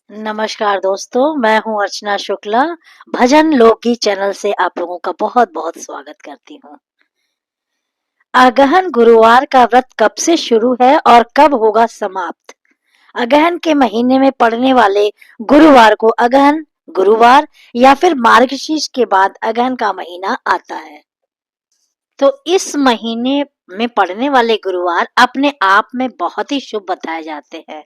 नमस्कार दोस्तों, मैं हूं अर्चना शुक्ला। भजन लोकगीत चैनल से आप लोगों का बहुत बहुत स्वागत करती हूं। अगहन गुरुवार का व्रत कब से शुरू है और कब होगा समाप्त? अगहन के महीने में पड़ने वाले गुरुवार को अगहन गुरुवार या फिर मार्गशीर्ष के बाद अगहन का महीना आता है। तो इस महीने में पड़ने वाले गुरुवार अपने आप में बहुत ही शुभ बताए जाते हैं।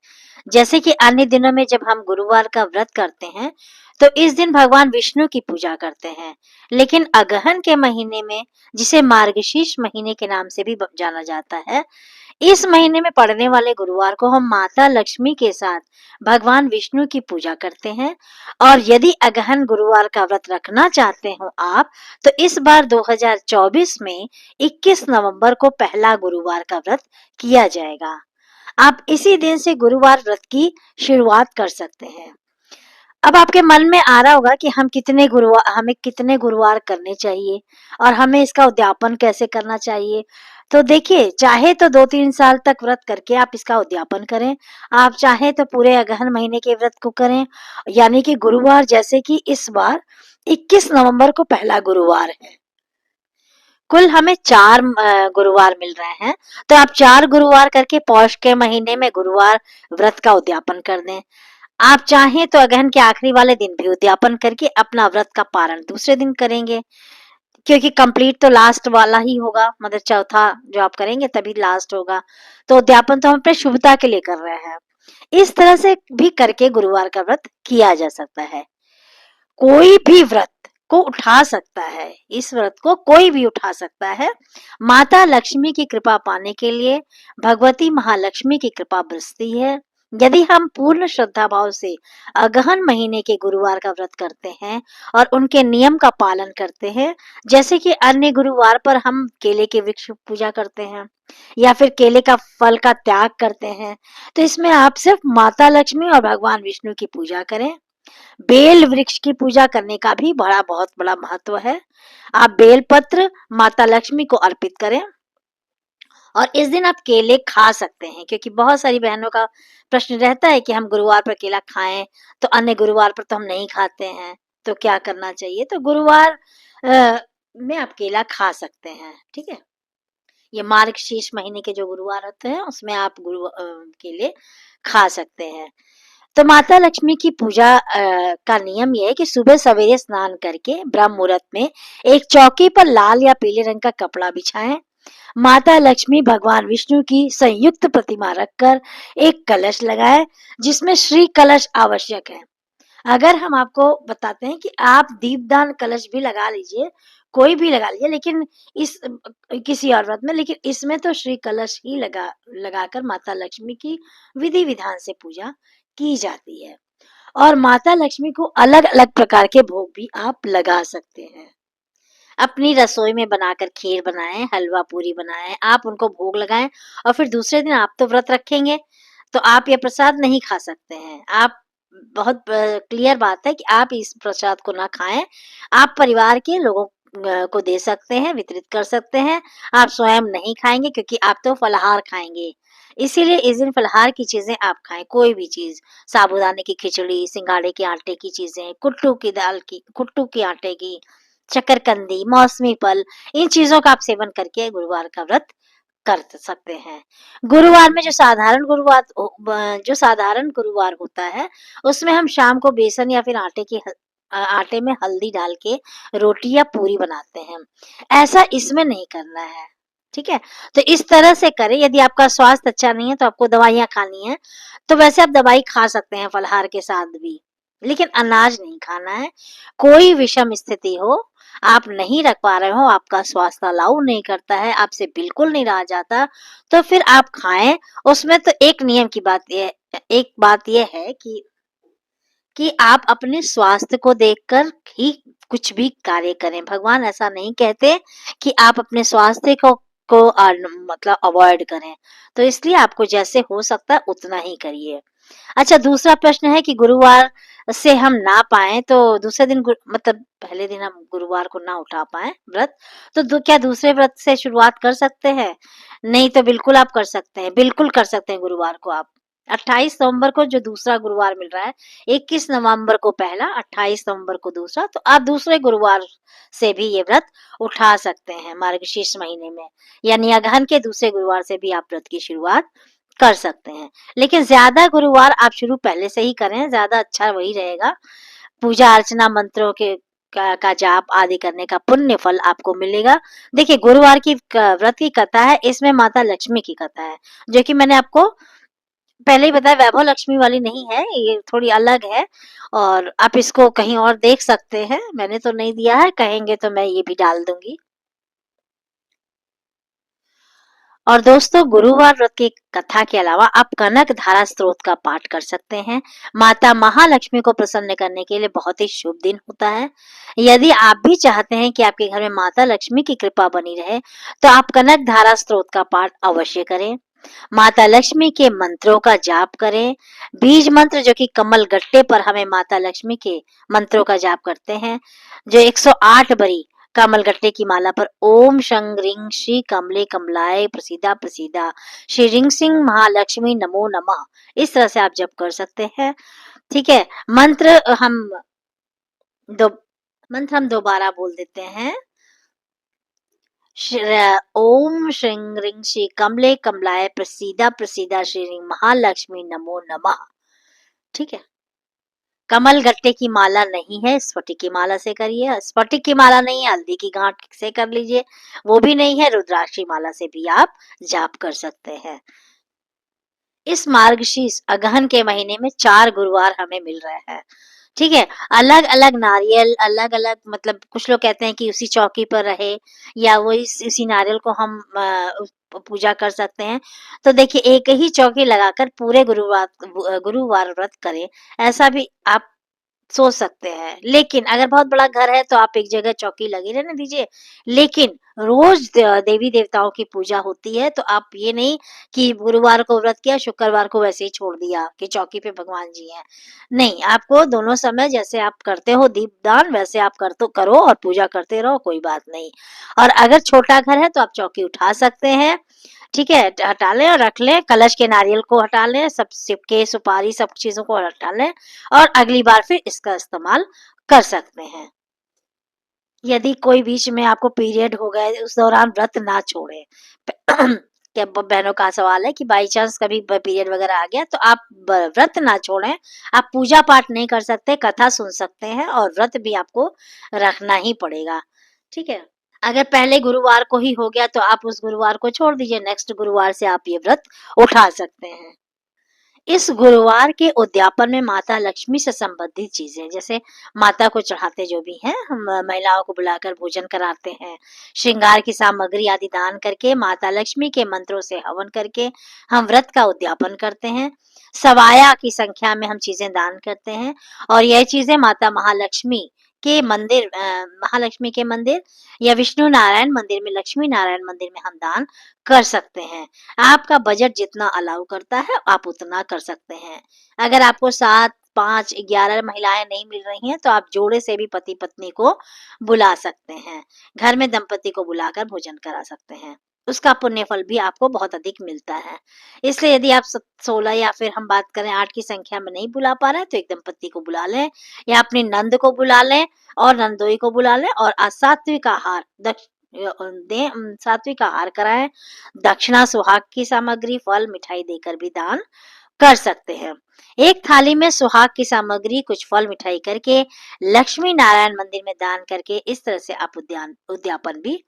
जैसे कि अन्य दिनों में जब हम गुरुवार का व्रत करते हैं तो इस दिन भगवान विष्णु की पूजा करते हैं, लेकिन अगहन के महीने में, जिसे मार्गशीर्ष महीने के नाम से भी जाना जाता है, इस महीने में पड़ने वाले गुरुवार को हम माता लक्ष्मी के साथ भगवान विष्णु की पूजा करते हैं। और यदि अगहन गुरुवार का व्रत रखना चाहते हो आप, तो इस बार 2024 में 21 नवंबर को पहला गुरुवार का व्रत किया जाएगा। आप इसी दिन से गुरुवार व्रत की शुरुआत कर सकते हैं। अब आपके मन में आ रहा होगा कि हमें कितने गुरुवार करने चाहिए और हमें इसका उद्यापन कैसे करना चाहिए। तो देखिए, चाहे तो 2-3 साल तक व्रत करके आप इसका उद्यापन करें। आप चाहे तो पूरे अगहन महीने के व्रत को करें, यानी कि गुरुवार, जैसे कि इस बार 21 नवंबर को पहला गुरुवार है। कुल हमें 4 गुरुवार मिल रहे हैं, तो आप 4 गुरुवार करके पौष के महीने में गुरुवार व्रत का उद्यापन कर दें। आप चाहें तो अगहन के आखिरी वाले दिन भी उद्यापन करके अपना व्रत का पारण दूसरे दिन करेंगे, क्योंकि कंप्लीट तो लास्ट वाला ही होगा, मतलब चौथा जो आप करेंगे तभी लास्ट होगा। तो उद्यापन तो हम अपने शुभता के लिए कर रहे हैं। इस तरह से भी करके गुरुवार का व्रत किया जा सकता है। कोई भी व्रत को उठा सकता है, इस व्रत को कोई भी उठा सकता है। माता लक्ष्मी की कृपा पाने के लिए भगवती महालक्ष्मी की कृपा बरसती है। यदि हम पूर्ण श्रद्धा भाव से अगहन महीने के गुरुवार का व्रत करते हैं और उनके नियम का पालन करते हैं, जैसे कि अन्य गुरुवार पर हम केले के वृक्ष पूजा करते हैं या फिर केले का फल का त्याग करते हैं, तो इसमें आप सिर्फ माता लक्ष्मी और भगवान विष्णु की पूजा करें। बेल वृक्ष की पूजा करने का भी बहुत बड़ा महत्व है। आप बेल पत्र माता लक्ष्मी को अर्पित करें और इस दिन आप केले खा सकते हैं, क्योंकि बहुत सारी बहनों का प्रश्न रहता है कि हम गुरुवार पर केला खाएं, तो अन्य गुरुवार पर तो हम नहीं खाते हैं, तो क्या करना चाहिए? तो गुरुवार में आप केला खा सकते हैं, ठीक है। ये मार्गशीर्ष महीने के जो गुरुवार होते हैं उसमें आप केले खा सकते हैं। तो माता लक्ष्मी की पूजा का नियम यह है कि सुबह सवेरे स्नान करके ब्रह्म मुहूर्त में एक चौकी पर लाल या पीले रंग का कपड़ा बिछाएं। माता लक्ष्मी भगवान विष्णु की संयुक्त प्रतिमा रखकर एक कलश लगाएं, जिसमें श्री कलश आवश्यक है। अगर हम आपको बताते हैं कि आप दीपदान कलश भी लगा लीजिए, कोई भी लगा लीजिए, लेकिन इस किसी और व्रत में, लेकिन इसमें तो श्री कलश ही लगाकर माता लक्ष्मी की विधि विधान से पूजा की जाती है। और माता लक्ष्मी को अलग अलग प्रकार के भोग भी आप लगा सकते हैं। अपनी रसोई में बनाकर खीर बनाएं, हलवा पूरी बनाएं, आप उनको भोग लगाएं। और फिर दूसरे दिन आप तो व्रत रखेंगे, तो आप ये प्रसाद नहीं खा सकते हैं। आप, बहुत क्लियर बात है कि आप इस प्रसाद को ना खाएं। आप परिवार के लोगों को दे सकते हैं, वितरित कर सकते हैं। आप स्वयं नहीं खाएंगे, क्योंकि आप तो फलाहार खाएंगे। इसीलिए इस दिन फलाहार की चीजें आप खाएं, कोई भी चीज, साबूदाने की खिचड़ी, सिंगाड़े के आटे की चीजें, कुट्टू की आटे की, शकरकंदी, मौसमी फल, इन चीजों का आप सेवन करके गुरुवार का व्रत कर सकते हैं। गुरुवार में जो साधारण गुरुवार होता है, उसमें हम शाम को बेसन या फिर आटे में हल्दी डाल के रोटी या पूरी बनाते हैं। ऐसा इसमें नहीं करना है, ठीक है। तो इस तरह से करें। यदि आपका स्वास्थ्य अच्छा नहीं है तो आपको दवाइयां खानी है, तो वैसे आप दवाई खा सकते हैं फलाहार के साथ भी, लेकिन अनाज नहीं खाना है। कोई विषम स्थिति हो, आप नहीं रख पा रहे हो, आपका स्वास्थ्य अलाउ नहीं करता है, आपसे बिल्कुल नहीं रहा जाता, तो फिर आप खाएं। उसमें तो एक बात ये है कि आप अपने स्वास्थ्य को देखकर ही कुछ भी कार्य करें। भगवान ऐसा नहीं कहते कि आप अपने स्वास्थ्य को मतलब अवॉइड करें। तो इसलिए आपको जैसे हो सकता है उतना ही करिए। अच्छा, दूसरा प्रश्न है कि गुरुवार से हम ना पाए तो दूसरे दिन मतलब पहले दिन हम गुरुवार को ना उठा पाए व्रत, तो क्या दूसरे व्रत से शुरुआत कर सकते हैं? नहीं, तो बिल्कुल आप कर सकते हैं, बिल्कुल कर सकते हैं गुरुवार को आप। 28 नवंबर को जो दूसरा गुरुवार मिल रहा है, 21 नवंबर को पहला, 28 नवंबर को दूसरा, तो आप दूसरे गुरुवार से भी ये व्रत उठा सकते हैं मार्गशीर्ष महीने में, यानी अगहन के दूसरे गुरुवार से भी आप व्रत की शुरुआत कर सकते हैं। लेकिन ज्यादा गुरुवार आप शुरू पहले से ही करें, ज्यादा अच्छा वही रहेगा। पूजा अर्चना मंत्रों के का जाप आदि करने का पुण्य फल आपको मिलेगा। देखिए, गुरुवार की व्रत की कथा है, इसमें माता लक्ष्मी की कथा है, जो कि मैंने आपको पहले ही बताया, वैभव लक्ष्मी वाली नहीं है, ये थोड़ी अलग है। और आप इसको कहीं और देख सकते हैं, मैंने तो नहीं दिया है, कहेंगे तो मैं ये भी डाल दूंगी। और दोस्तों, गुरुवार व्रत की कथा के अलावा आप कनक धारा स्त्रोत का पाठ कर सकते हैं। माता महालक्ष्मी को प्रसन्न करने के लिए बहुत ही शुभ दिन होता है। यदि आप भी चाहते हैं कि आपके घर में माता लक्ष्मी की कृपा बनी रहे, तो आप कनक धारा स्त्रोत का पाठ अवश्य करें। माता लक्ष्मी के मंत्रों का जाप करें। बीज मंत्र, जो कि कमल गट्टे पर हमें माता लक्ष्मी के मंत्रों का जाप करते हैं, जो 108 बरी कमल गट्टे की माला पर ओम शं ह्रीं श्री कमले कमलाय प्रसीदा प्रसीदा श्री ह्रीं सिंह महालक्ष्मी नमो नमः, इस तरह से आप जप कर सकते हैं। ठीक है। दो मंत्र हम दोबारा बोल देते हैं। ओम श्रीं ह्रीं श्री कमले कमलाय प्रसीदा प्रसीदा श्री ह्रीं महालक्ष्मी नमो नमः। ठीक है। कमल गट्टे की माला नहीं है, स्फटिक की माला से करिए। स्फटिक की माला नहीं है, हल्दी की गांठ से कर लीजिए। वो भी नहीं है, रुद्राक्ष की माला से भी आप जाप कर सकते हैं। इस मार्गशीर्ष अगहन के महीने में 4 गुरुवार हमें मिल रहे हैं। ठीक है। अलग अलग नारियल, अलग अलग, मतलब कुछ लोग कहते हैं कि उसी चौकी पर रहे, या वो इसी नारियल को हम पूजा कर सकते हैं। तो देखिए, एक ही चौकी लगाकर पूरे गुरुवार व्रत करें, ऐसा भी आप सोच सकते हैं। लेकिन अगर बहुत बड़ा घर है तो आप एक जगह चौकी लगी रहने दीजिए। लेकिन रोज देवी देवताओं की पूजा होती है, तो आप ये नहीं कि गुरुवार को व्रत किया, शुक्रवार को वैसे ही छोड़ दिया कि चौकी पे भगवान जी हैं। नहीं, आपको दोनों समय जैसे आप करते हो दीपदान, वैसे आप कर तो करो और पूजा करते रहो, कोई बात नहीं। और अगर छोटा घर है तो आप चौकी उठा सकते हैं। ठीक है, हटा लें और रख लें, कलश के नारियल को हटा लें, सब सिक्के सुपारी सब चीजों को हटा लें, और अगली बार फिर इसका इस्तेमाल कर सकते हैं। यदि कोई बीच में आपको पीरियड हो गए, उस दौरान व्रत ना छोड़े। क्या बहनों का सवाल है कि बाई चांस कभी पीरियड वगैरह आ गया तो आप व्रत ना छोड़ें। आप पूजा पाठ नहीं कर सकते, कथा सुन सकते हैं, और व्रत भी आपको रखना ही पड़ेगा। ठीक है। अगर पहले गुरुवार को ही हो गया तो आप उस गुरुवार को छोड़ दीजिए, नेक्स्ट गुरुवार से आप ये व्रत उठा सकते हैं। इस गुरुवार के उद्यापन में माता लक्ष्मी से संबंधित चीजें, जैसे माता को चढ़ाते जो भी हैं, हम महिलाओं को बुलाकर भोजन कराते हैं, श्रृंगार की सामग्री आदि दान करके, माता लक्ष्मी के मंत्रों से हवन करके हम व्रत का उद्यापन करते हैं। सवाया की संख्या में हम चीजें दान करते हैं, और यह चीजें माता महालक्ष्मी के मंदिर, महालक्ष्मी के मंदिर या विष्णु नारायण मंदिर में, लक्ष्मी नारायण मंदिर में हम दान कर सकते हैं। आपका बजट जितना अलाउ करता है आप उतना कर सकते हैं। अगर आपको 7, 5, 11 महिलाएं नहीं मिल रही हैं, तो आप जोड़े से भी पति पत्नी को बुला सकते हैं। घर में दंपति को बुलाकर भोजन करा सकते हैं, उसका पुण्य फल भी आपको बहुत अधिक मिलता है। इसलिए यदि आप 16 या फिर हम बात करें 8 की संख्या में नहीं बुला पा रहे हैं, तो एक दंपति को बुला लें, या अपनी नंद को बुला लें और नंदोई को बुला लें, और सात्विक आहार दें, सात्विक आहार कराएं। दक्षिणा, सुहाग की सामग्री, फल, मिठाई देकर भी दान कर सकते हैं। एक थाली में सुहाग की सामग्री, कुछ फल, मिठाई करके लक्ष्मी नारायण मंदिर में दान करके, इस तरह से आप उद्यापन भी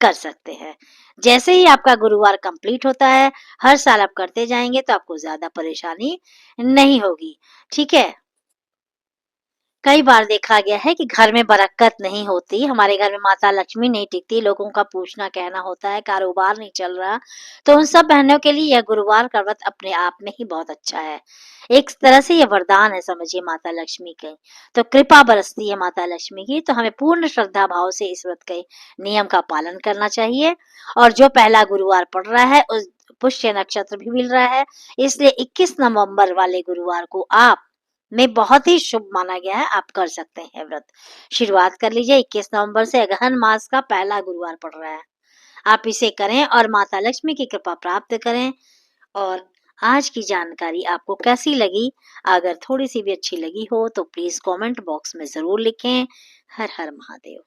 कर सकते हैं। जैसे ही आपका गुरुवार कंप्लीट होता है, हर साल आप करते जाएंगे तो आपको ज्यादा परेशानी नहीं होगी। ठीक है। कई बार देखा गया है कि घर में बरकत नहीं होती, हमारे घर में माता लक्ष्मी नहीं टिकती, लोगों का पूछना कहना होता है कारोबार नहीं चल रहा, तो उन सब बहनों के लिए यह गुरुवार का व्रत अपने आप में ही बहुत अच्छा है। एक तरह से यह वरदान है, समझिए, माता लक्ष्मी के। तो कृपा बरसती है माता लक्ष्मी की, तो हमें पूर्ण श्रद्धा भाव से इस व्रत के नियम का पालन करना चाहिए। और जो पहला गुरुवार पड़ रहा है, उस पुष्य नक्षत्र भी मिल रहा है, इसलिए 21 नवंबर वाले गुरुवार को आप में बहुत ही शुभ माना गया है, आप कर सकते हैं व्रत। शुरुआत कर लीजिए, 21 नवंबर से अगहन मास का पहला गुरुवार पड़ रहा है, आप इसे करें और माता लक्ष्मी की कृपा प्राप्त करें। और आज की जानकारी आपको कैसी लगी? अगर थोड़ी सी भी अच्छी लगी हो तो प्लीज कमेंट बॉक्स में जरूर लिखें। हर हर महादेव।